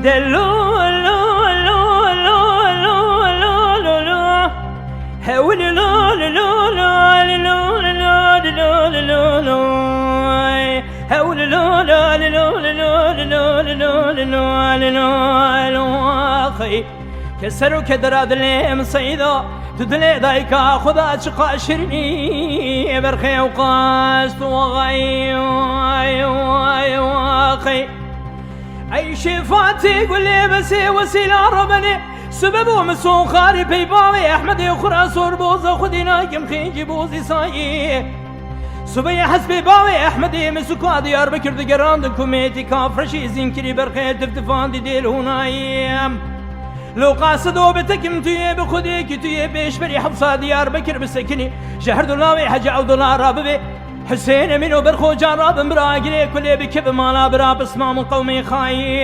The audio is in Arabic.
دلو لو لو لو لو لو لو لو هول لو لو لو لو لو لو لو لو هول لو لو لو لو لو خي كسروا كدراد لي مصيدا تدلي دايكا خدا شقا شرني برخي وقاست وغي خي أي شفاتي قول لي بس وسيلة ربني سببه مسون خاري بيباوي أحمد يخرى صربوز خدينا كم خيجي بوزي صاي سبي حسبي باوي أحمدي مسكوا ديار بكر دقران كوميتي كافرشي زنكري برخي تفتفان دي ديل هنايم لو قاصدوا بتكم توي بخديك توي بيش بري حفصة ديار بكر بسكني شهر دلاوي حاجة أو دولار راببي حسين منو برخو جارب مراقلي كل بكب مالا براب اسمام قومي خايم